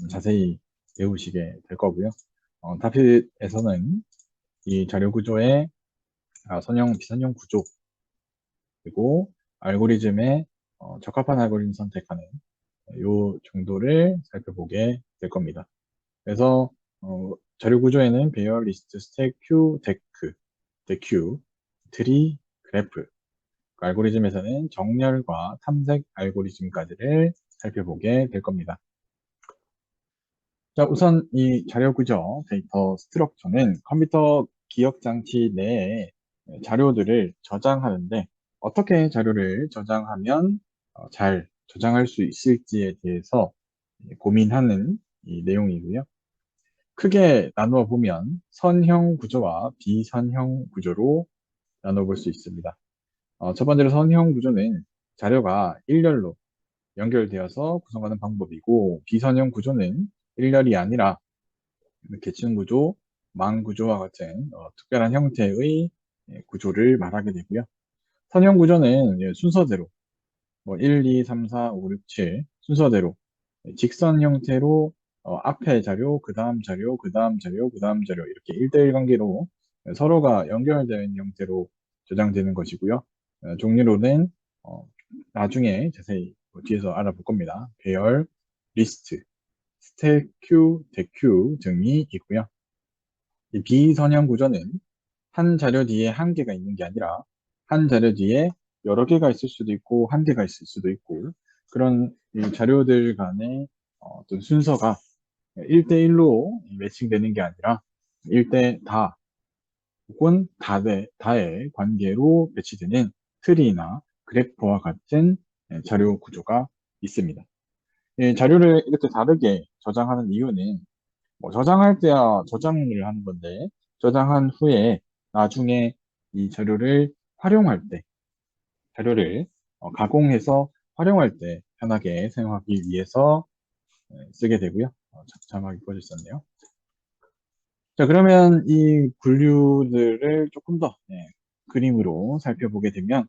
자세히 배우시게 될 거고요. 다핏에서는 이 자료 구조의 선형, 비선형 구조, 그리고 알고리즘에 적합한 알고리즘 선택하는 요 정도를 살펴보게 될 겁니다. 그래서 자료 구조에는 배열, 리스트, 스택, 큐, 데큐, 트리, 그래프, 알고리즘에서는 정렬과 탐색 알고리즘까지를 살펴보게 될 겁니다. 자, 우선 이 자료 구조, 데이터 스트럭처는 컴퓨터 기억 장치 내에 자료들을 저장하는데 어떻게 자료를 저장하면 잘 저장할 수 있을지에 대해서 고민하는 이 내용이고요. 크게 나누어 보면 선형 구조와 비선형 구조로 나눠 볼 수 있습니다. 첫 번째로 선형 구조는 자료가 일렬로 연결되어서 구성하는 방법이고, 비선형 구조는 일렬이 아니라 계층 구조, 망 구조와 같은 특별한 형태의 구조를 말하게 되고요. 선형 구조는 순서대로 1, 2, 3, 4, 5, 6, 7 순서대로 직선 형태로 앞에 자료, 그 다음 자료, 그 다음 자료, 그 다음 자료 이렇게 1대1 관계로 서로가 연결된 형태로 저장되는 것이고요. 종류로는 나중에 자세히 뒤에서 알아볼 겁니다. 배열, 리스트, 스택, 큐, 데큐 등이 있고요. 이 비선형 구조는 한 자료 뒤에 한 개가 있는 게 아니라 한 자료 뒤에 여러 개가 있을 수도 있고 한 개가 있을 수도 있고 그런 이 자료들 간의 어떤 순서가 1대1로 매칭되는 게 아니라 1대 다 혹은 다의 관계로 배치되는 트리나 그래프와 같은 자료 구조가 있습니다. 자료를 이렇게 다르게 저장하는 이유는 저장할 때야 저장을 하는 건데 저장한 후에 나중에 이 자료를 활용할 때 자료를 가공해서 활용할 때 편하게 사용하기 위해서 쓰게 되고요. 자막이 꺼졌었네요. 자, 그러면 이 분류들을 조금 더 그림으로 살펴보게 되면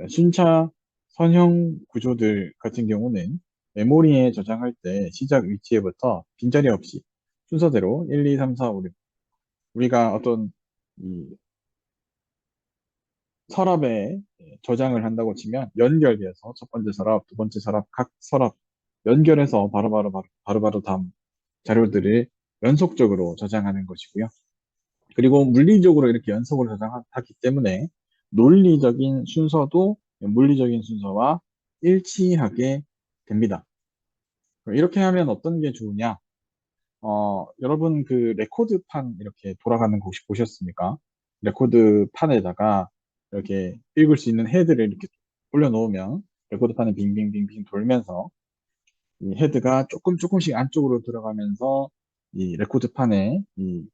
순차 선형 구조들 같은 경우는 메모리에 저장할 때 시작 위치에부터 빈자리 없이 순서대로 1, 2, 3, 4, 5, 6 우리가 어떤 이 서랍에 저장을 한다고 치면 연결돼서 첫 번째 서랍, 두 번째 서랍, 각 서랍 연결해서 바로바로 다음 자료들을 연속적으로 저장하는 것이고요. 그리고 물리적으로 이렇게 연속으로 저장하기 때문에 논리적인 순서도 물리적인 순서와 일치하게 됩니다. 이렇게 하면 어떤 게 좋으냐? 여러분 그 레코드판 이렇게 돌아가는 거 혹시 보셨습니까? 레코드판에다가 이렇게 읽을 수 있는 헤드를 이렇게 올려놓으면 레코드판이 빙빙빙빙 돌면서 이 헤드가 조금씩 안쪽으로 들어가면서 이 레코드판에 이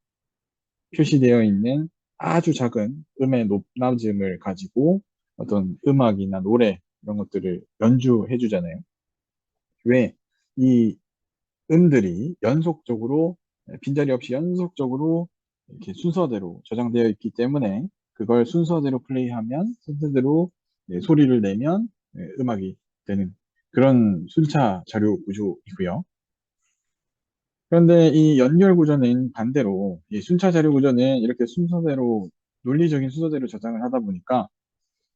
표시되어 있는 아주 작은 음의 높낮음을 가지고 어떤 음악이나 노래 이런 것들을 연주해 주잖아요. 왜 이 음들이 연속적으로 빈자리 없이 연속적으로 이렇게 순서대로 저장되어 있기 때문에 그걸 순서대로 플레이하면 순서대로 소리를 내면 음악이 되는 그런 순차 자료 구조이고요. 그런데 이 연결 구조는 반대로 이 순차 자료 구조는 이렇게 순서대로 논리적인 순서대로 저장을 하다 보니까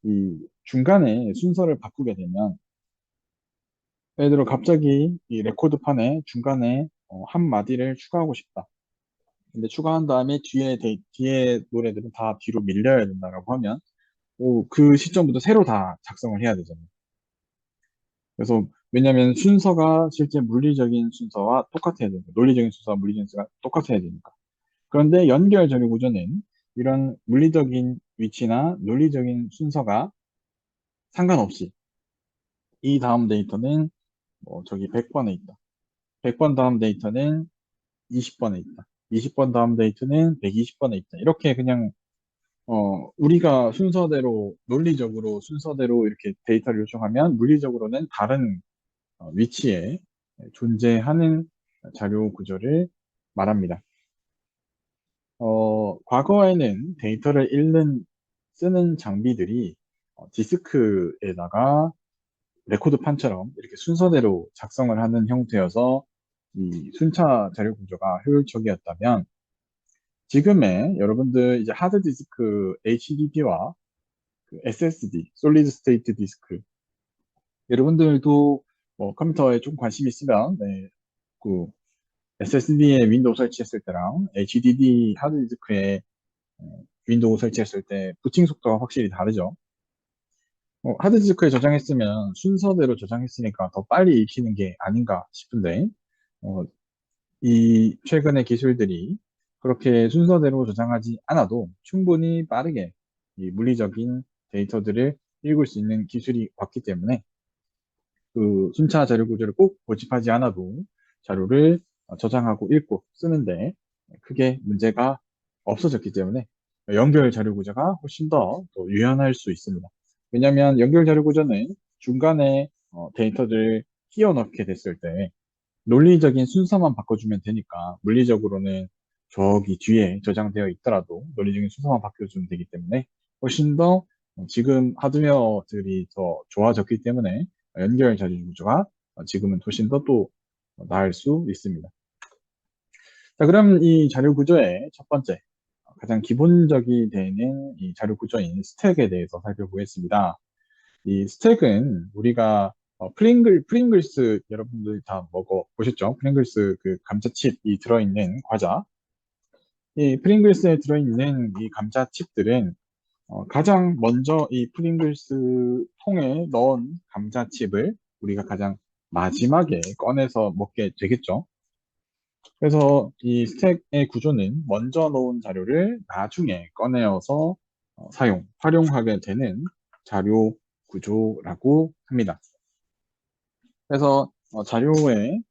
이 중간에 순서를 바꾸게 되면 예를 들어 갑자기 이 레코드판에 중간에 한 마디를 추가하고 싶다. 근데 추가한 다음에 뒤에 노래들은 다 뒤로 밀려야 된다라고 하면 그 시점부터 새로 다 작성을 해야 되잖아요. 그래서 왜냐하면 순서가 실제 물리적인 순서와 똑같아야 되니까 논리적인 순서와 물리적인 순서가 똑같아야 되니까. 그런데 연결 자료 구조는 이런 물리적인 위치나 논리적인 순서가 상관없이 이 다음 데이터는 저기 100번에 있다. 100번 다음 데이터는 20번에 있다. 20번 다음 데이터는 120번에 있다. 이렇게 그냥 우리가 순서대로 논리적으로 순서대로 이렇게 데이터를 요청하면 물리적으로는 다른 위치에 존재하는 자료 구조를 말합니다. 과거에는 데이터를 쓰는 장비들이 디스크에다가 레코드판처럼 이렇게 순서대로 작성을 하는 형태여서 이 순차 자료 구조가 효율적이었다면 지금의 여러분들 이제 하드디스크 HDD와 그 SSD, 솔리드 스테이트 디스크 여러분들도 뭐 컴퓨터에 좀 관심 있으면 네, 그 SSD에 윈도우 설치했을 때랑 HDD 하드디스크에 윈도우 설치했을 때 부팅 속도가 확실히 다르죠. 하드디스크에 저장했으면 순서대로 저장했으니까 더 빨리 익히는 게 아닌가 싶은데 어, 이 최근의 기술들이 그렇게 순서대로 저장하지 않아도 충분히 빠르게 이 물리적인 데이터들을 읽을 수 있는 기술이 왔기 때문에 그 순차 자료 구조를 꼭 고집하지 않아도 자료를 저장하고 읽고 쓰는데 크게 문제가 없어졌기 때문에 연결 자료 구조가 훨씬 더 또 유연할 수 있습니다. 왜냐하면 연결 자료 구조는 중간에 데이터를 끼워 넣게 됐을 때 논리적인 순서만 바꿔주면 되니까 물리적으로는 저기 뒤에 저장되어 있더라도 논리적인 순서만 바꿔주면 되기 때문에 훨씬 더 지금 하드웨어들이 더 좋아졌기 때문에 연결 자료 구조가 지금은 훨씬 더 또 나을 수 있습니다. 자, 그럼 이 자료 구조의 첫 번째 가장 기본적이 되는 이 자료 구조인 스택에 대해서 살펴보겠습니다. 이 스택은 우리가 프링글스 여러분들 다 먹어 보셨죠? 프링글스 그 감자칩이 들어있는 과자. 이 프링글스에 들어있는 이 감자칩들은 가장 먼저 이 프링글스 통에 넣은 감자칩을 우리가 가장 마지막에 꺼내서 먹게 되겠죠. 그래서 이 스택의 구조는 먼저 놓은 자료를 나중에 꺼내어서 활용하게 되는 자료 구조라고 합니다. 그래서 자료의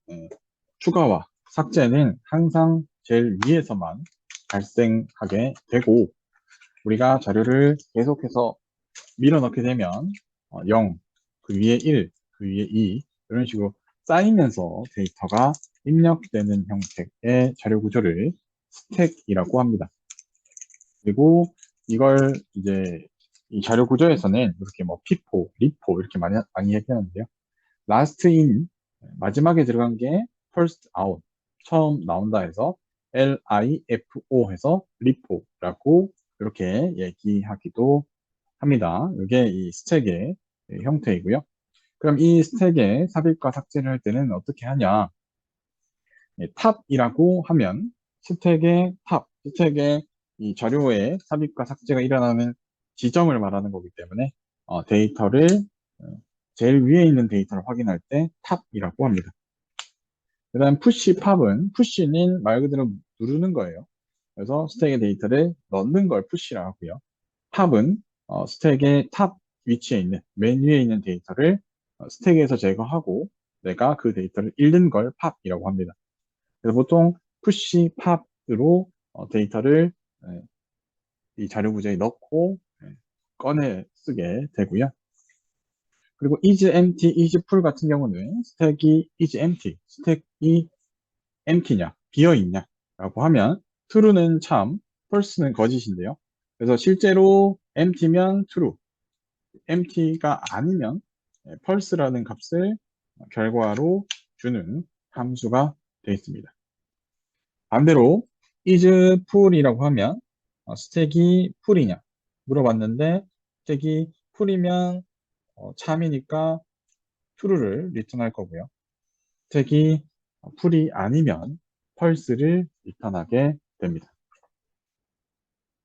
추가와 삭제는 항상 제일 위에서만 발생하게 되고 우리가 자료를 계속해서 밀어넣게 되면 0, 그 위에 1, 그 위에 2 이런 식으로 쌓이면서 데이터가 입력되는 형태의 자료 구조를 스택이라고 합니다. 그리고 이걸 이제 이 자료 구조에서는 이렇게 뭐 피포, 리포 이렇게 많이 얘기하는데요. last in 마지막에 들어간 게 first out 처음 나온다 해서 LIFO 해서 리포라고 이렇게 얘기하기도 합니다. 이게 이 스택의 형태이고요. 그럼 이 스택의 삽입과 삭제를 할 때는 어떻게 하냐? 탑이라고 하면 스택의 이 자료의 삽입과 삭제가 일어나는 지점을 말하는 거기 때문에 데이터를 어, 제일 위에 있는 데이터를 확인할 때 탑이라고 합니다. 그 다음 푸시는 말 그대로 누르는 거예요. 그래서 스택의 데이터를 넣는 걸 푸시라고 하고요. 팝은 스택의 탑 위치에 있는 맨 위에 있는 데이터를 스택에서 제거하고 내가 그 데이터를 읽는 걸 팝이라고 합니다. 그래서 보통 푸시 팝으로 데이터를 이 자료 구조에 넣고 꺼내 쓰게 되고요. 그리고 is empty, is full 같은 경우는 스택이 is empty, 스택이 empty냐, 비어있냐 라고 하면 true는 참, false는 거짓인데요. 그래서 실제로 empty면 true, empty가 아니면 false라는 값을 결과로 주는 함수가 되어 있습니다. 반대로 is full이라고 하면 스택이 풀이냐 물어봤는데 스택이 풀이면 참이니까 true를 리턴할 거고요. 스택이 풀이 아니면 false를 리턴하게 됩니다.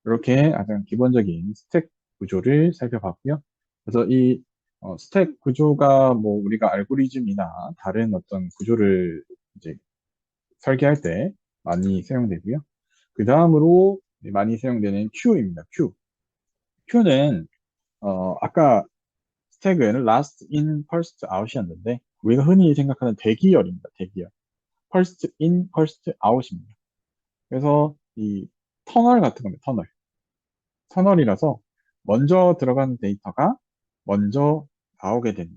이렇게 가장 기본적인 스택 구조를 살펴봤고요. 그래서 이 스택 구조가 뭐 우리가 알고리즘이나 다른 어떤 구조를 이제 설계할 때 많이 사용되고요. 그 다음으로 많이 사용되는 queue입니다. queue는 아까 스택은 last in, first out이었는데 우리가 흔히 생각하는 대기열입니다. 대기열. first in, first out입니다. 그래서 이 터널 같은 겁니다. 터널이라서 먼저 들어가는 데이터가 먼저 나오게 되는.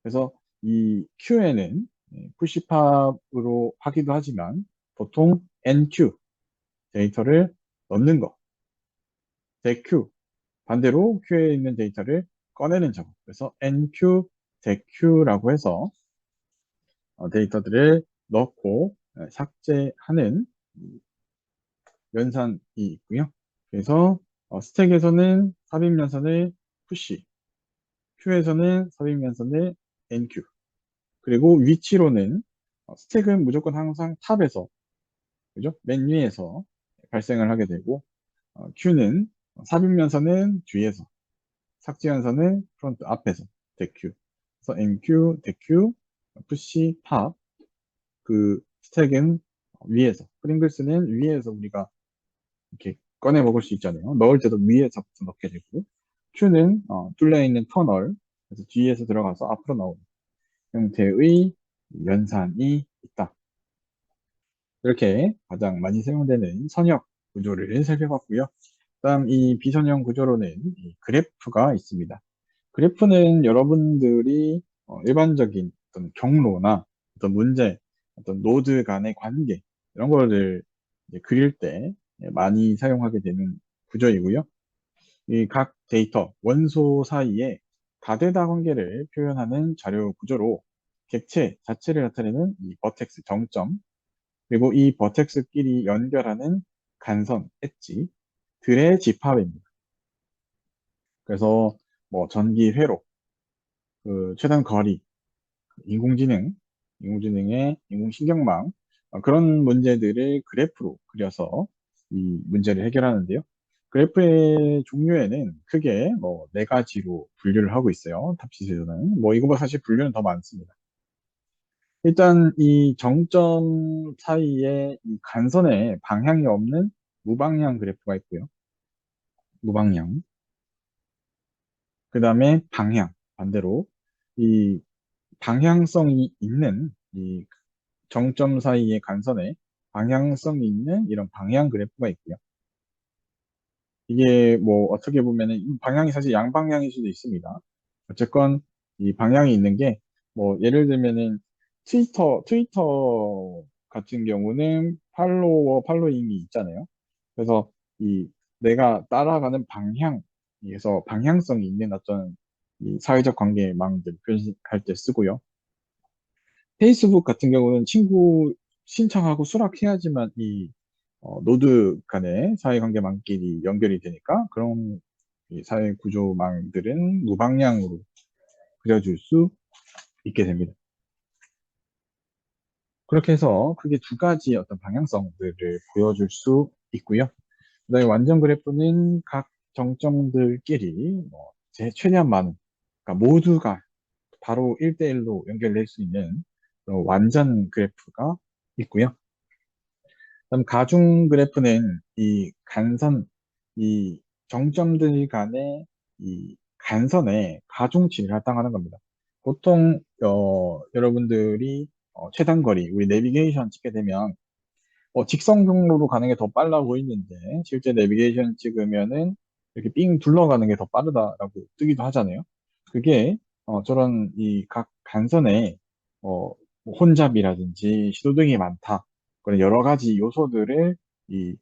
그래서 이 queue는 푸시팝으로 하기도 하지만 보통 NQ 데이터를 넣는 거, 대q 반대로 queue에 있는 데이터를 꺼내는 작업. 그래서 NQ, 대q라고 해서 데이터들을 넣고 삭제하는 연산이 있고요. 그래서 스택에서는 삽입 연산을 푸시, 큐에서는 삽입 연산을 NQ, 그리고 위치로는 스택은 무조건 항상 탑에서, 그죠? 맨 위에서 발생을 하게 되고, Q는 삽입 연산은 뒤에서, 삭제 연산은 프론트 앞에서, 대Q. 그래서 NQ, 대Q, 푸시, 탑, 그 스택은 위에서, 프링글스는 위에서 우리가 이렇게 꺼내 먹을 수 있잖아요. 넣을 때도 위에서부터 넣게 되고, Q는 뚫려 있는 터널, 그래서 뒤에서 들어가서 앞으로 나오는 형태의 연산이 있다. 이렇게 가장 많이 사용되는 선역 구조를 살펴봤고요. 다음 이 비선형 구조로는 이 그래프가 있습니다. 그래프는 여러분들이 일반적인 어떤 경로나 어떤 문제, 어떤 노드 간의 관계 이런 거를 이제 그릴 때 많이 사용하게 되는 구조이고요. 이 각 데이터, 원소 사이에 다대다 관계를 표현하는 자료 구조로 객체 자체를 나타내는 이 버텍스 정점, 그리고 이 버텍스끼리 연결하는 간선, 엣지, 들의 집합입니다. 그래서 뭐 전기 회로, 그 최단 거리, 인공지능, 인공지능의 인공신경망, 그런 문제들을 그래프로 그려서 이 문제를 해결하는데요. 그래프의 종류에는 크게 뭐 네 가지로 분류를 하고 있어요. 탑시에서는 뭐 이거보다 사실 분류는 더 많습니다. 일단 이 정점 사이에 이 간선에 방향이 없는 무방향 그래프가 있고요. 무방향. 그 다음에 방향, 반대로 이 방향성이 있는 이 정점 사이의 간선에 방향성이 있는 이런 방향 그래프가 있고요. 이게 뭐 어떻게 보면은 이 방향이 사실 양방향일 수도 있습니다. 어쨌건 이 방향이 있는 게 뭐 예를 들면은 트위터 같은 경우는 팔로워 팔로잉이 있잖아요. 그래서 이 내가 따라가는 방향에서 방향성이 있는 어떤 이 사회적 관계망들 표시할 때 쓰고요. 페이스북 같은 경우는 친구 신청하고 수락해야지만 이 노드 간의 사회관계망끼리 연결이 되니까 그런 이 사회 구조망들은 무방향으로 그려줄 수 있게 됩니다. 그렇게 해서 그게 두 가지 어떤 방향성들을 보여줄 수 있고요. 그다음에 완전 그래프는 각 정점들끼리 최대한 많은, 그러니까 모두가 바로 1대1로 연결될 수 있는 그런 완전 그래프가 있고요. 그럼 가중 그래프는 이 간선, 이 정점들 간의 이 간선에 가중치를 할당하는 겁니다. 보통 여러분들이 최단 거리, 우리 내비게이션 찍게 되면 직선 경로로 가는 게 더 빨라 보이는데 실제 내비게이션 찍으면은 이렇게 삥 둘러가는 게 더 빠르다라고 뜨기도 하잖아요. 그게 저런 이 각 간선에 뭐 혼잡이라든지 시도등이 많다, 그런 여러 가지 요소들을 이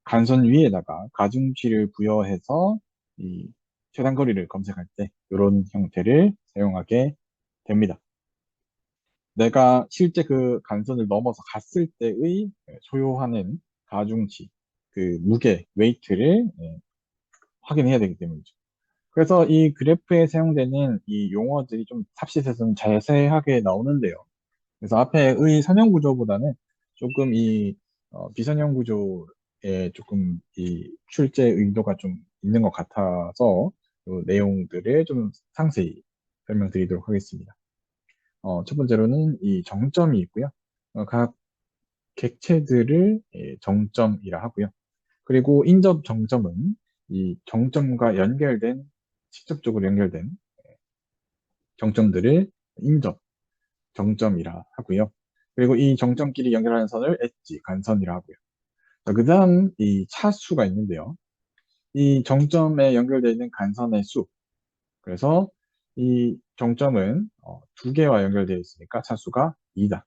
간선 위에다가 가중치를 부여해서 이 최단거리를 검색할 때 이런 형태를 사용하게 됩니다. 내가 실제 그 간선을 넘어서 갔을 때의 소요하는 가중치, 그 무게, 웨이트를 확인해야 되기 때문이죠. 그래서 이 그래프에 사용되는 이 용어들이 좀 탑시에서는 자세하게 나오는데요. 그래서 앞에의 선형 구조보다는 조금 이 비선형 구조에 조금 이 출제 의도가 좀 있는 것 같아서 그 내용들을 좀 상세히 설명드리도록 하겠습니다. 첫 번째로는 이 정점이 있고요. 각 객체들을 정점이라 하고요. 그리고 인접 정점은 이 정점과 연결된, 직접적으로 연결된 정점들을 인접 정점이라 하고요. 그리고 이 정점끼리 연결하는 선을 엣지, 간선이라 하고요. 그 다음 이 차수가 있는데요. 이 정점에 연결되어 있는 간선의 수. 그래서 이 정점은 두 개와 연결되어 있으니까 차수가 2다.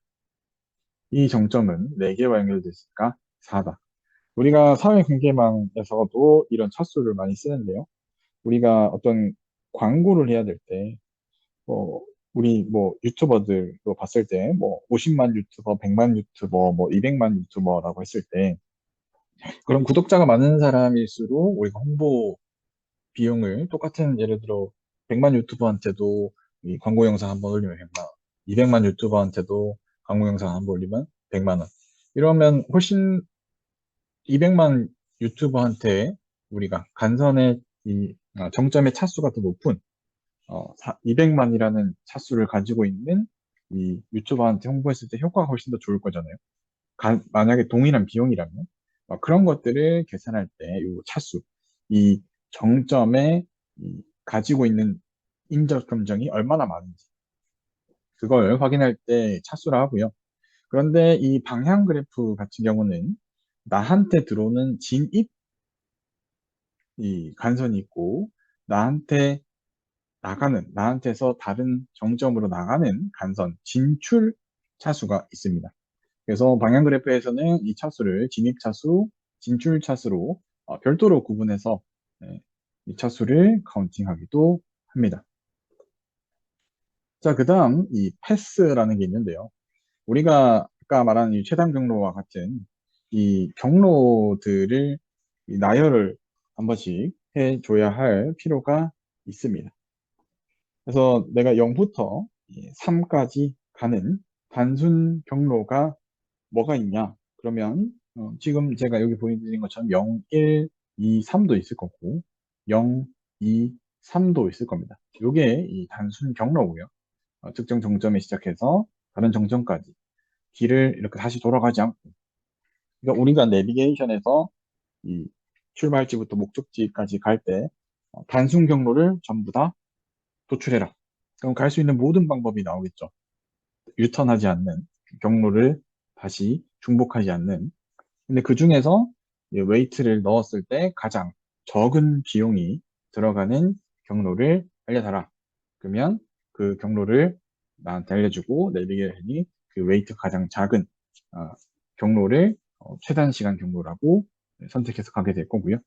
이 정점은 네 개와 연결되어 있으니까 4다. 우리가 사회관계망에서도 이런 차수를 많이 쓰는데요. 우리가 어떤 광고를 해야 될 때, 우리 뭐 유튜버들로 봤을 때 뭐 50만 유튜버, 100만 유튜버, 뭐 200만 유튜버라고 했을 때 그럼 구독자가 많은 사람일수록 우리가 홍보 비용을 똑같은 예를 들어 100만 유튜버한테도 이 광고 영상 한번 올리면 100만 원, 200만 유튜버한테도 광고 영상 한번 올리면 100만 원. 이러면 훨씬 200만 유튜버한테 우리가 간선의 정점의 차수가 더 높은 200만이라는 차수를 가지고 있는 이 유튜버한테 홍보했을 때 효과가 훨씬 더 좋을 거잖아요. 만약에 동일한 비용이라면 그런 것들을 계산할 때 이 차수, 이 정점에 가지고 있는 인적 감정이 얼마나 많은지 그걸 확인할 때 차수라 하고요. 그런데 이 방향 그래프 같은 경우는 나한테 들어오는 진입 이 간선이 있고 나한테 나한테서 다른 정점으로 나가는 간선, 진출 차수가 있습니다. 그래서 방향 그래프에서는 이 차수를 진입 차수, 진출 차수로 별도로 구분해서 이 차수를 카운팅하기도 합니다. 자, 그 다음 이 패스라는 게 있는데요. 우리가 아까 말한 이 최단 경로와 같은 이 경로들을 나열을 한 번씩 해줘야 할 필요가 있습니다. 그래서 내가 0부터 3까지 가는 단순 경로가 뭐가 있냐? 그러면 지금 제가 여기 보여드린 것처럼 0, 1, 2, 3도 있을 거고 0, 2, 3도 있을 겁니다. 이게 이 단순 경로고요. 특정 정점에 시작해서 다른 정점까지 길을 이렇게 다시 돌아가지 않고 그러니까 우리가 내비게이션에서 이 출발지부터 목적지까지 갈 때 단순 경로를 전부 다 도출해라. 그럼 갈 수 있는 모든 방법이 나오겠죠. 유턴하지 않는 경로를 다시 중복하지 않는 근데 그 중에서 웨이트를 넣었을 때 가장 적은 비용이 들어가는 경로를 알려달라. 그러면 그 경로를 나한테 알려주고 내비게이션이 그 웨이트 가장 작은 어, 경로를 최단 시간 경로라고 선택해서 가게 될 거고요.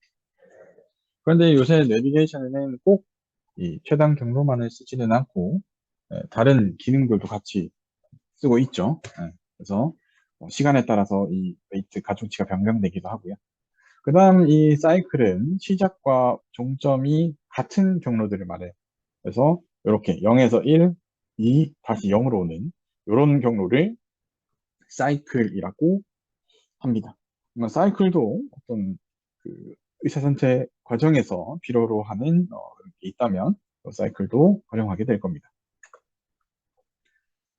그런데 요새 내비게이션에는 꼭 이 최단 경로만을 쓰지는 않고 다른 기능들도 같이 쓰고 있죠. 그래서 시간에 따라서 이 웨이트 가중치가 변경되기도 하고요. 그 다음 이 사이클은 시작과 종점이 같은 경로들을 말해요. 그래서 이렇게 0에서 1, 2, 다시 0으로 오는 이런 경로를 사이클이라고 합니다. 사이클도 어떤 그 의사선택 과정에서 필요로 하는 게 있다면 사이클도 활용하게 될 겁니다.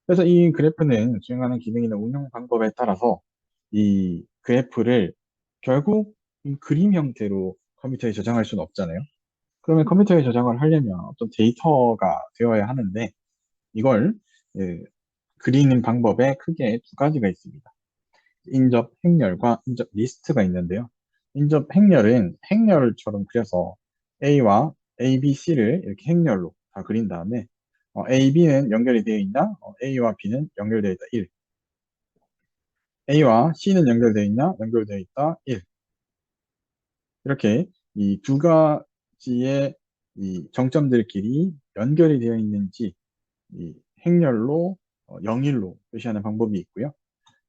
그래서 이 그래프는 수행하는 기능이나 운영 방법에 따라서 이 그래프를 결국 이 그림 형태로 컴퓨터에 저장할 수는 없잖아요. 그러면 컴퓨터에 저장을 하려면 어떤 데이터가 되어야 하는데 이걸 예, 그리는 방법에 크게 두 가지가 있습니다. 인접 행렬과 인접 리스트가 있는데요. 인접 행렬은 행렬처럼 그려서 A와 A, B, C를 이렇게 행렬로 다 그린 다음에 A, B는 연결이 되어 있나? A와 B는 연결되어 있다. 1. A와 C는 연결되어 있나? 연결되어 있다. 1. 이렇게 이 두 가지의 이 정점들끼리 연결이 되어 있는지 이 행렬로 0일로 표시하는 방법이 있고요.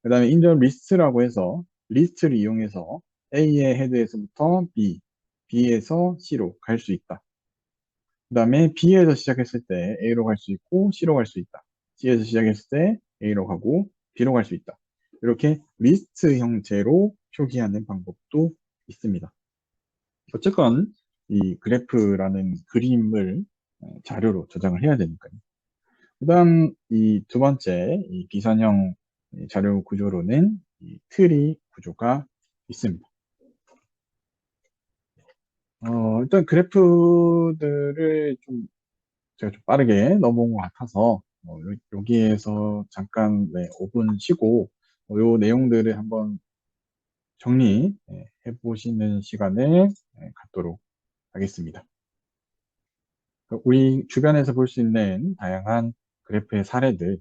그 다음에 인접 리스트라고 해서 리스트를 이용해서 A의 헤드에서부터 B, B에서 C로 갈 수 있다. 그 다음에 B에서 시작했을 때 A로 갈 수 있고 C로 갈 수 있다. C에서 시작했을 때 A로 가고 B로 갈 수 있다. 이렇게 리스트 형태로 표기하는 방법도 있습니다. 어쨌건 이 그래프라는 그림을 자료로 저장을 해야 되니까요. 그 다음 이 두 번째 이 비선형 자료 구조로는 이 트리 구조가 있습니다. 일단 그래프들을 제가 좀 빠르게 넘어온 것 같아서 여기에서 잠깐 5분 쉬고 요 내용들을 한번 정리해 보시는 시간을 갖도록 하겠습니다. 우리 주변에서 볼 수 있는 다양한 그래프의 사례들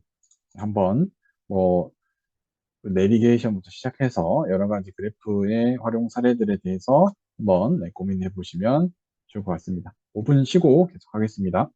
한번 뭐 내비게이션부터 시작해서 여러 가지 그래프의 활용 사례들에 대해서 한번 고민해 보시면 좋을 것 같습니다. 5분 쉬고 계속하겠습니다.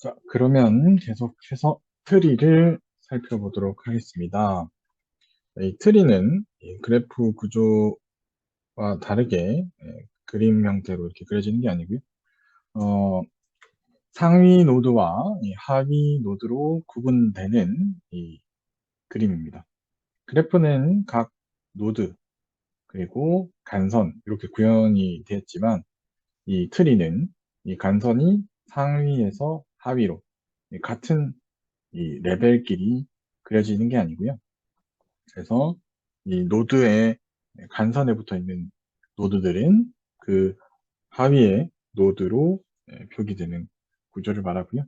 자, 그러면 계속해서 트리를 살펴보도록 하겠습니다. 이 트리는 이 그래프 구조와 다르게 그림 형태로 이렇게 그려지는 게 아니고요. 어, 상위 노드와 이 하위 노드로 구분되는 이 그림입니다. 그래프는 각 노드 그리고 간선 이렇게 구현이 되었지만 이 트리는 이 간선이 상위에서 하위로 같은 이 레벨끼리 그려지는 게 아니고요. 그래서 이 노드의 간선에 붙어 있는 노드들은 그 하위의 노드로 표기되는 구조를 말하고요.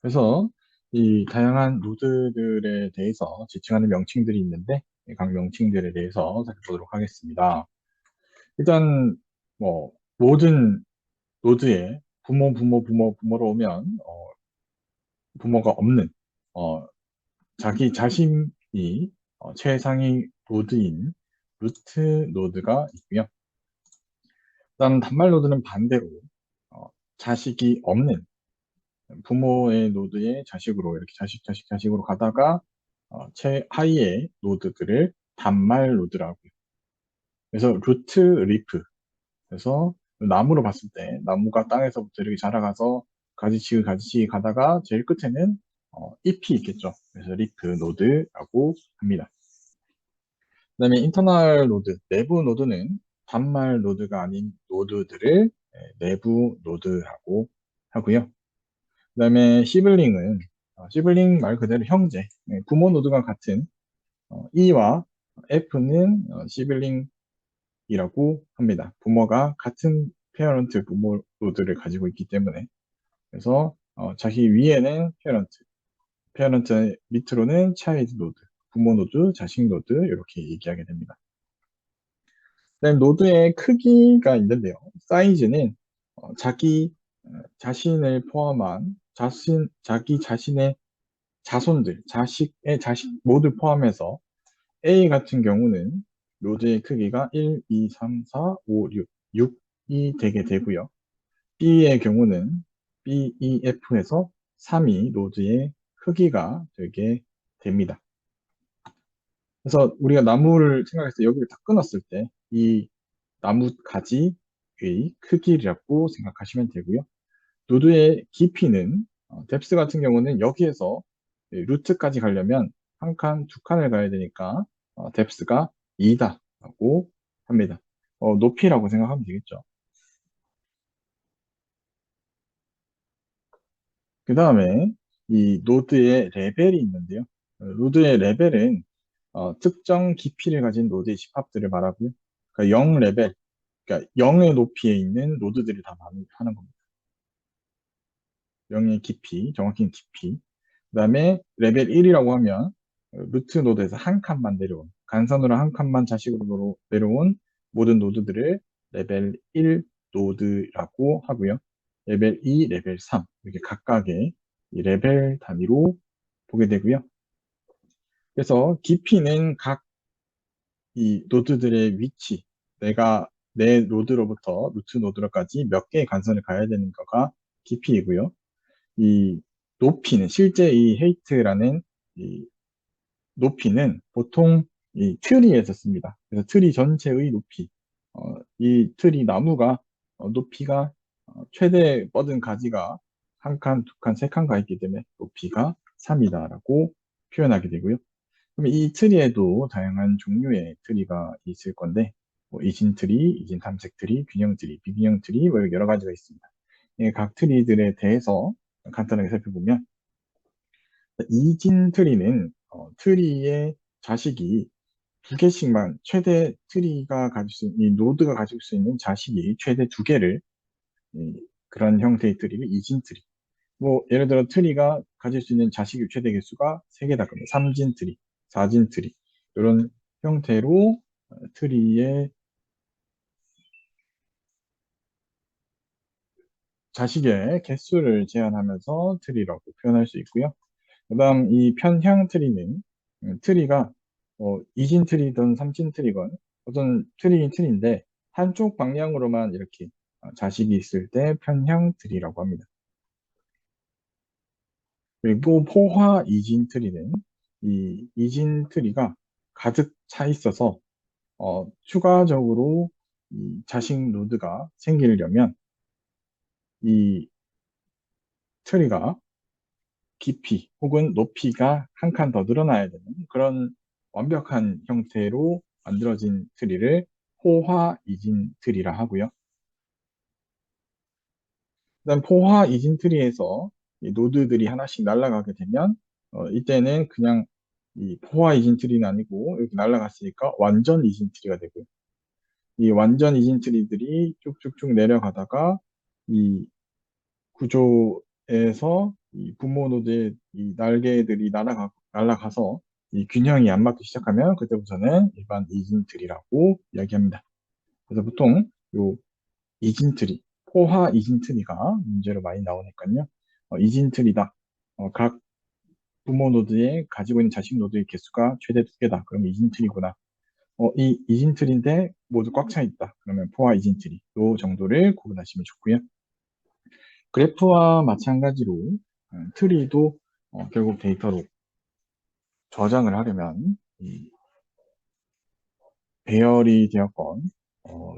그래서 이 다양한 노드들에 대해서 지칭하는 명칭들이 있는데 각 명칭들에 대해서 살펴보도록 하겠습니다. 일단 뭐 모든 노드에 부모로 오면 부모가 없는 어, 자기 자신이 최상위 노드인 루트 노드가 있고요. 그다음 단말 노드는 반대로 어, 자식이 없는 부모의 노드의 자식으로 이렇게 자식으로 가다가 최하위의 노드들을 단말 노드라고 해요. 그래서 루트 리프. 그래서 나무로 봤을 때 나무가 땅에서부터 이렇게 자라가서 가지치기 가다가 제일 끝에는 잎이 있겠죠. 그래서 리프 노드라고 합니다. 그다음에 인터널 노드, 내부 노드는 단말 노드가 아닌 노드들을 내부 노드라고 하고요. 그다음에 시블링은 시블링 말 그대로 형제, 부모 노드가 같은 E와 F는 시블링이라고 합니다. 부모가 같은 페어런트 부모 노드를 가지고 있기 때문에 그래서 자기 위에는 페어런트 밑으로는 차일드 노드, 부모 노드, 자식 노드 이렇게 얘기하게 됩니다. 그다음 노드의 크기가 있는데요. 사이즈는 자기 자신을 포함한 자기 자신의 자손들, 자식의 자식 모두 포함해서 A 같은 경우는 노드의 크기가 1, 2, 3, 4, 5, 6, 6이 되게 되고요. B의 경우는 B, E, F에서 3이 노드의 크기가 되게 됩니다. 그래서 우리가 나무를 생각해서 여기를 다 끊었을 때 이 나무 가지의 크기라고 생각하시면 되고요. 노드의 깊이는 뎁스 같은 경우는 여기에서 루트까지 가려면 한 칸, 두 칸을 가야 되니까 뎁스가 2다라고 합니다. 높이라고 생각하면 되겠죠. 그 다음에 이 노드의 레벨이 있는데요. 노드의 레벨은 특정 깊이를 가진 노드의 집합들을 말하고요. 그러니까 0 레벨, 그러니까 0의 높이에 있는 노드들이 다 하는 겁니다. 0의 깊이, 정확히 깊이. 그 다음에 레벨 1이라고 하면 루트 노드에서 한 칸만 내려온, 간선으로 한 칸만 자식으로 내려온 모든 노드들을 레벨 1 노드라고 하고요. 레벨 2, 레벨 3 이렇게 각각의 이 레벨 단위로 보게 되고요. 그래서 깊이는 각 이 노드들의 위치, 내가 내 노드로부터 루트 노드로까지 몇 개의 간선을 가야 되는 거가 깊이이고요. 이 높이는 실제 이 헤이트라는 이 높이는 보통 이 트리에서 씁니다. 그래서 트리 전체의 높이, 이 트리 나무가 높이가 최대 뻗은 가지가 한 칸, 두 칸, 세 칸 가 있기 때문에 높이가 3이다라고 표현하게 되고요. 그럼 이 트리에도 다양한 종류의 트리가 있을 건데, 뭐 이진 트리, 이진 탐색 트리, 균형 트리, 비균형 트리, 뭐 여러 가지가 있습니다. 각 트리들에 대해서 간단하게 살펴보면, 이진 트리는 트리의 자식이 두 개씩만 최대 트리가 가질 수 있는 이 노드가 가질 수 있는 자식이 최대 두 개를 그런 형태의 트리를 이진 트리. 뭐 예를 들어 트리가 가질 수 있는 자식의 최대 개수가 3개다 그러면 3진 트리, 4진 트리 이런 형태로 트리의 자식의 개수를 제한하면서 트리라고 표현할 수 있고요. 그다음 이 편향 트리는 트리가 이진 트리든 삼진 트리건 어떤 트리인 트리인데 한쪽 방향으로만 이렇게 자식이 있을 때 편향트리라고 합니다. 그리고 포화 이진트리는 이 이진트리가 가득 차 있어서 추가적으로 이 자식 노드가 생기려면 이 트리가 깊이 혹은 높이가 한 칸 더 늘어나야 되는 그런 완벽한 형태로 만들어진 트리를 포화 이진 트리라 하고요. 그다음 포화 이진 트리에서 이 노드들이 하나씩 날아가게 되면 이때는 그냥 이 포화 이진 트리는 아니고 이렇게 날아갔으니까 완전 이진 트리가 되고요. 이 완전 이진 트리들이 쭉쭉쭉 내려가다가 이 구조에서 이 부모 노드의 이 날개들이 날아가서 이 균형이 안 맞기 시작하면 그때부터는 일반 이진트리라고 이야기합니다. 그래서 보통 요 이진트리, 포화 이진트리가 문제로 많이 나오니까요. 이진트리다. 각 부모 노드에 가지고 있는 자식 노드의 개수가 최대 2개다. 그럼 이진트리구나. 이 이진트리인데 모두 꽉 차 있다. 그러면 포화 이진트리. 요 정도를 구분하시면 좋고요. 그래프와 마찬가지로 트리도 결국 데이터로 저장을 하려면 이 배열이 되었건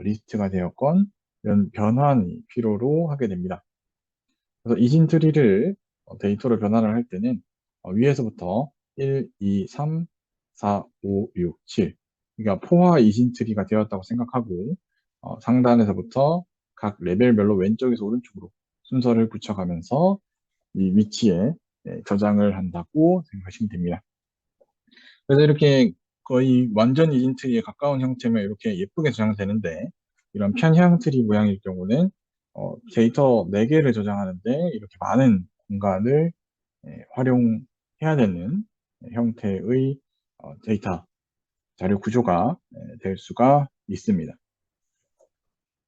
리스트가 되었건 이런 변환이 필요로 하게 됩니다. 그래서 이진 트리를 데이터로 변환을 할 때는 위에서부터 1, 2, 3, 4, 5, 6, 7 그러니까 포화 이진 트리가 되었다고 생각하고 상단에서부터 각 레벨별로 왼쪽에서 오른쪽으로 순서를 붙여가면서 이 위치에 저장을 한다고 생각하시면 됩니다. 그래서 이렇게 거의 완전 이진 트리에 가까운 형태면 이렇게 예쁘게 저장되는데 이런 편향 트리 모양일 경우는 데이터 4개를 저장하는데 이렇게 많은 공간을 활용해야 되는 형태의 데이터 자료 구조가 될 수가 있습니다.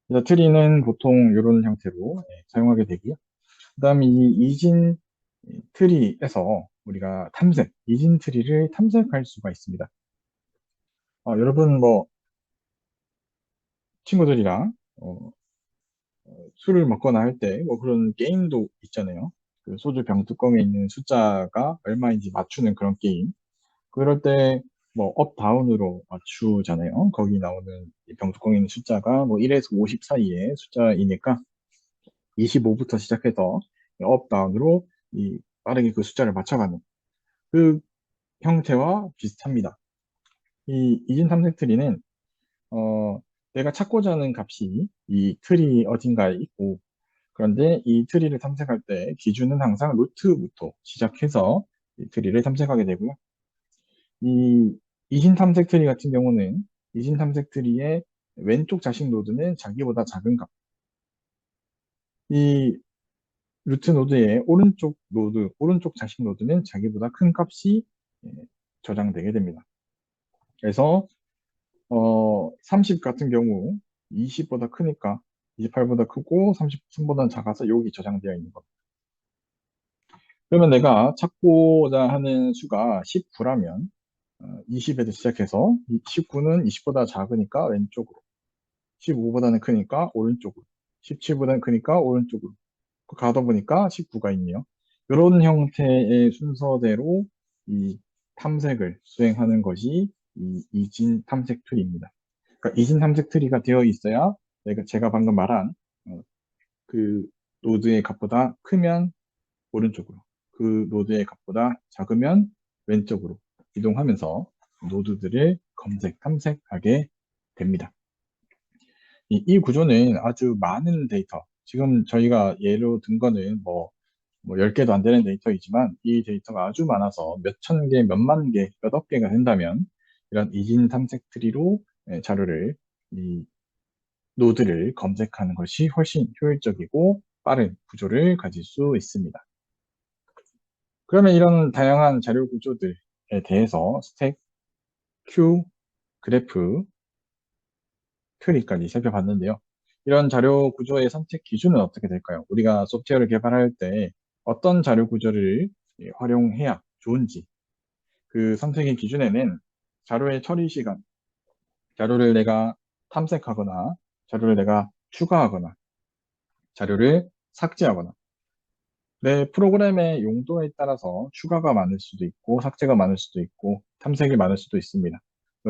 그래서 트리는 보통 이런 형태로 사용하게 되고요. 그 다음에 이 이진 트리에서 우리가 이진 트리를 탐색할 수가 있습니다. 여러분 뭐 친구들이랑 술을 먹거나 할 때 뭐 그런 게임도 있잖아요. 그 소주 병뚜껑에 있는 숫자가 얼마인지 맞추는 그런 게임. 그럴 때 뭐 업 다운으로 맞추잖아요. 거기 나오는 이 병뚜껑에 있는 숫자가 뭐 1에서 50 사이의 숫자이니까 25부터 시작해서 업 다운으로 이 빠르게 그 숫자를 맞춰가는 그 형태와 비슷합니다. 이 이진 탐색 트리는 내가 찾고자 하는 값이 이 트리 어딘가에 있고 그런데 이 트리를 탐색할 때 기준은 항상 루트부터 시작해서 이 트리를 탐색하게 되고요. 이 이진 탐색 트리 같은 경우는 이진 탐색 트리의 왼쪽 자식 노드는 자기보다 작은 값. 이 루트 노드의 오른쪽 자식 노드는 자기보다 큰 값이 예, 저장되게 됩니다. 그래서 30 같은 경우 20보다 크니까 28보다 크고 33보다 작아서 여기 저장되어 있는 겁니다. 그러면 내가 찾고자 하는 수가 19라면 20에서 시작해서 19는 20보다 작으니까 왼쪽으로 15보다는 크니까 오른쪽으로 17보다는 크니까 오른쪽으로 가다 보니까 19가 있네요. 이런 형태의 순서대로 이 탐색을 수행하는 것이 이 이진 탐색 트리입니다. 그러니까 이진 탐색 트리가 되어 있어야 제가 방금 말한 그 노드의 값보다 크면 오른쪽으로, 그 노드의 값보다 작으면 왼쪽으로 이동하면서 노드들을 검색, 탐색하게 됩니다. 이 구조는 아주 많은 데이터, 지금 저희가 예로 든 거는 뭐 10개도 안 되는 데이터이지만 이 데이터가 아주 많아서 몇천 개, 몇만 개, 몇억 개가 된다면 이런 이진 탐색 트리로 자료를, 이 노드를 검색하는 것이 훨씬 효율적이고 빠른 구조를 가질 수 있습니다. 그러면 이런 다양한 자료 구조들에 대해서 스택, 큐, 그래프, 트리까지 살펴봤는데요. 이런 자료 구조의 선택 기준은 어떻게 될까요? 우리가 소프트웨어를 개발할 때 어떤 자료 구조를 활용해야 좋은지, 그 선택의 기준에는 자료의 처리 시간, 자료를 내가 탐색하거나 자료를 내가 추가하거나 자료를 삭제하거나 내 프로그램의 용도에 따라서 추가가 많을 수도 있고 삭제가 많을 수도 있고 탐색이 많을 수도 있습니다.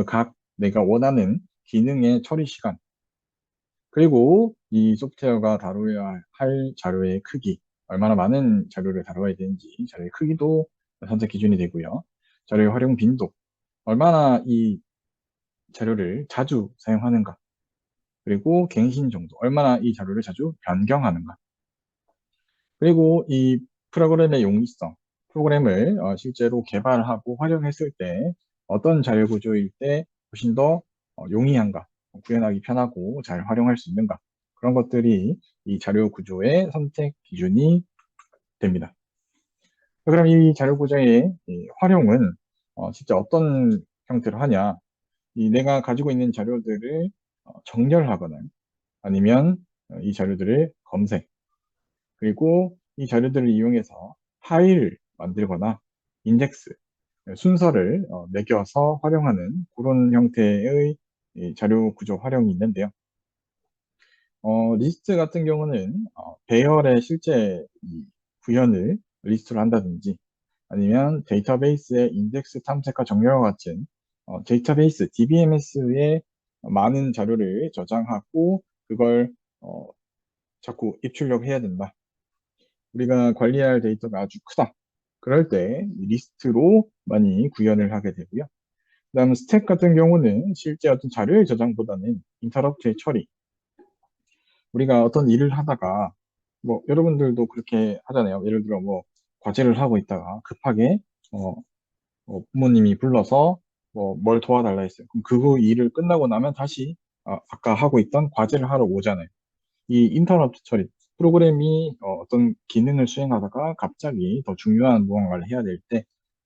각 내가 원하는 기능의 처리 시간 그리고 이 소프트웨어가 다루어야 할 자료의 크기 얼마나 많은 자료를 다뤄야 되는지 자료의 크기도 선택 기준이 되고요. 자료의 활용 빈도 얼마나 이 자료를 자주 사용하는가 그리고 갱신 정도 얼마나 이 자료를 자주 변경하는가 그리고 이 프로그램의 용이성, 프로그램을 실제로 개발하고 활용했을 때 어떤 자료 구조일 때 훨씬 더 용이한가, 구현하기 편하고 잘 활용할 수 있는가 그런 것들이 이 자료 구조의 선택 기준이 됩니다. 그럼 이 자료 구조의 이 활용은 진짜 어떤 형태로 하냐? 이 내가 가지고 있는 자료들을 정렬하거나 아니면 이 자료들을 검색 그리고 이 자료들을 이용해서 파일을 만들거나 인덱스, 순서를 매겨서 활용하는 그런 형태의 이 자료 구조 활용이 있는데요. 리스트 같은 경우는 배열의 실제 이 구현을 리스트로 한다든지 아니면 데이터베이스의 인덱스 탐색과 정렬과 같은 데이터베이스, DBMS에 많은 자료를 저장하고 그걸 자꾸 입출력해야 된다. 우리가 관리할 데이터가 아주 크다. 그럴 때 리스트로 많이 구현을 하게 되고요. 그다음 스택 같은 경우는 실제 어떤 자료의 저장보다는 인터럽트의 처리. 우리가 어떤 일을 하다가 뭐 여러분들도 그렇게 하잖아요. 예를 들어 뭐 과제를 하고 있다가 급하게 어, 부모님이 불러서 뭐 뭘 도와달라 했어요. 그럼 그 일을 끝나고 나면 다시 아까 하고 있던 과제를 하러 오잖아요. 이 인터럽트 처리, 프로그램이 어떤 기능을 수행하다가 갑자기 더 중요한 무언가를 해야 될 때,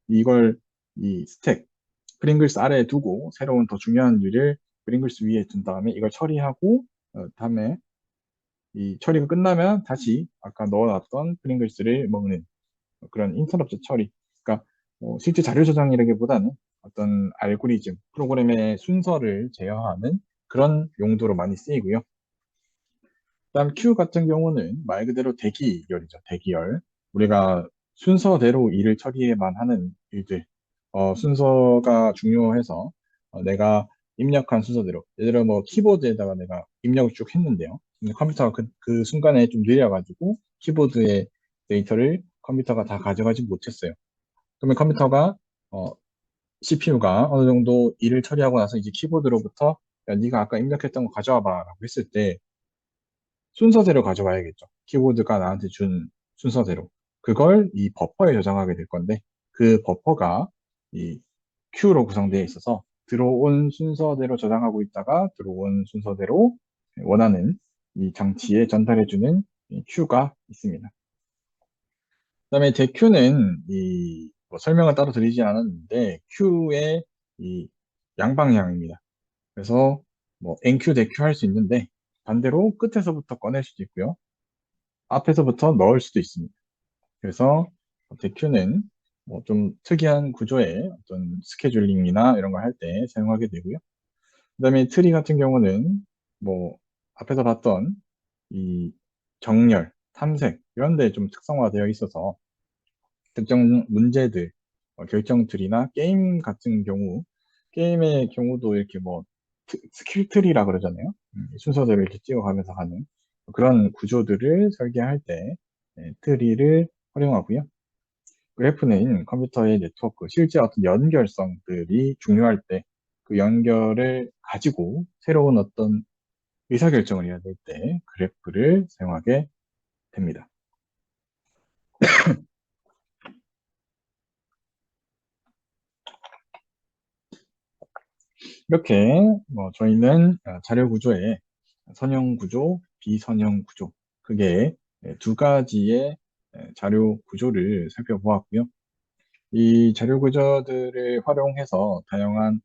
이걸 이 스택, 프링글스 아래에 두고 새로운 더 중요한 일을 프링글스 위에 둔 다음에 이걸 처리하고, 다음에 이 처리가 끝나면 다시 아까 넣어놨던 프링글스를 먹는 그런 인터럽트 처리. 그러니까 실제 자료 저장이라기보다는 어떤 알고리즘, 프로그램의 순서를 제어하는 그런 용도로 많이 쓰이고요. 그다음 Q 같은 경우는 말 그대로 대기열이죠. 대기열. 우리가 순서대로 일을 처리해만 하는 일들. 순서가 중요해서 내가 입력한 순서대로. 예를 들어 뭐 키보드에다가 내가 입력을 쭉 했는데요. 근데 컴퓨터가 그 순간에 좀 느려가지고 키보드의 데이터를 컴퓨터가 다 가져가지 못했어요. 그러면 컴퓨터가 CPU가 어느 정도 일을 처리하고 나서 이제 키보드로부터 야, 네가 아까 입력했던 거 가져와 봐라고 했을 때 순서대로 가져와야겠죠. 키보드가 나한테 준 순서대로. 그걸 이 버퍼에 저장하게 될 건데, 그 버퍼가 이 queue로 구성되어 있어서 들어온 순서대로 저장하고 있다가 들어온 순서대로 원하는 이 장치에 전달해주는 이 queue가 있습니다. 그다음에 대queue는 뭐 설명을 따로 드리지 않았는데 queue의 이 양방향입니다. 그래서 뭐 enqueue, dequeue 할 수 있는데 반대로 끝에서부터 꺼낼 수도 있고요. 앞에서부터 넣을 수도 있습니다. 그래서 대큐는 뭐 좀 특이한 구조의 어떤 스케줄링이나 이런 걸 할 때 사용하게 되고요. 그다음에 트리 같은 경우는 뭐 앞에서 봤던 이 정렬, 탐색 이런 데 좀 특성화되어 있어서 특정 문제들, 결정 트리나 게임 같은 경우 게임의 경우도 이렇게 뭐 스킬 트리라 그러잖아요. 순서대로 이렇게 찍어가면서 하는 그런 구조들을 설계할 때 트리를 활용하고요. 그래프는 컴퓨터의 네트워크, 실제 어떤 연결성들이 중요할 때 그 연결을 가지고 새로운 어떤 의사결정을 해야 될 때 그래프를 사용하게 됩니다. 이렇게 저희는 자료 구조에 선형 구조, 비선형 구조, 그게 두 가지의 자료 구조를 살펴보았고요. 이 자료 구조들을 활용해서 다양한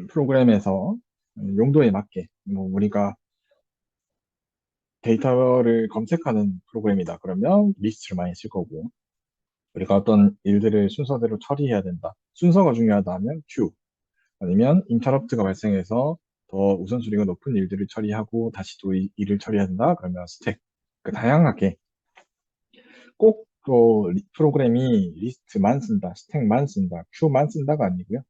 프로그램에서 용도에 맞게 뭐 우리가 데이터를 검색하는 프로그램이다. 그러면 리스트를 많이 쓸 거고 우리가 어떤 일들을 순서대로 처리해야 된다. 순서가 중요하다 하면 q 아니면 인터럽트가 발생해서 더 우선순위가 높은 일들을 처리하고 다시 또 일을 처리한다. 그러면 스택. 다양하게 꼭 또 프로그램이 리스트만 쓴다, 스택만 쓴다, 큐만 쓴다가 아니고요.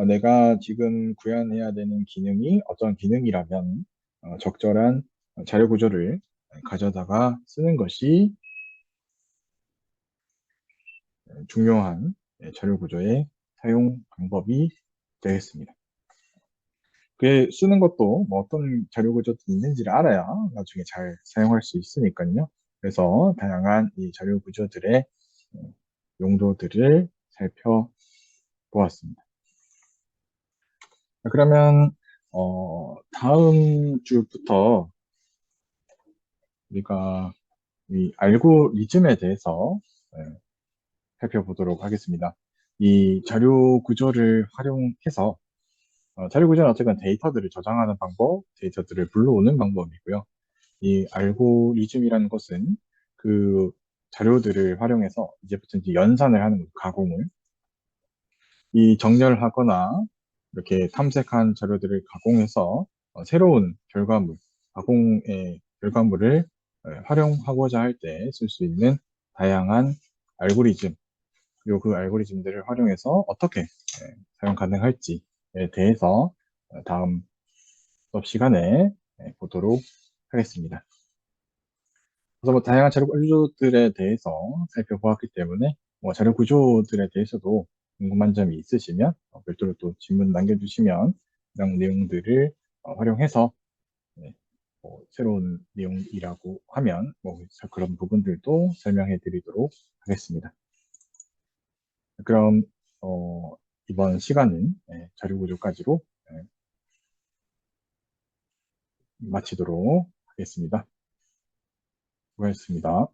내가 지금 구현해야 되는 기능이 어떤 기능이라면 적절한 자료 구조를 가져다가 쓰는 것이 중요한 자료 구조의 사용 방법이 되겠습니다. 그게 쓰는 것도 뭐 어떤 자료 구조도 있는지를 알아야 나중에 잘 사용할 수 있으니까요. 그래서 다양한 이 자료 구조들의 용도들을 살펴보았습니다. 그러면 다음 주부터 우리가 이 알고리즘에 대해서 살펴보도록 하겠습니다. 이 자료 구조를 활용해서 자료 구조는 어쨌든 데이터들을 저장하는 방법, 데이터들을 불러오는 방법이고요. 이 알고리즘이라는 것은 그 자료들을 활용해서 이제부터 이제 연산을 하는 거죠, 가공을. 이 정렬하거나 이렇게 탐색한 자료들을 가공해서 새로운 결과물, 가공의 결과물을 활용하고자 할 때 쓸 수 있는 다양한 알고리즘, 그리고 그 알고리즘들을 활용해서 어떻게 사용 가능할지에 대해서 다음 수업 시간에 보도록 하겠습니다. 그래서 뭐 다양한 자료 구조들에 대해서 살펴보았기 때문에 뭐 자료 구조들에 대해서도 궁금한 점이 있으시면 별도로 또 질문 남겨주시면 그런 내용들을 활용해서 새로운 내용이라고 하면 뭐 그런 부분들도 설명해 드리도록 하겠습니다. 그럼 이번 시간은 자료 구조까지로 마치도록 하겠습니다. 수고하셨습니다.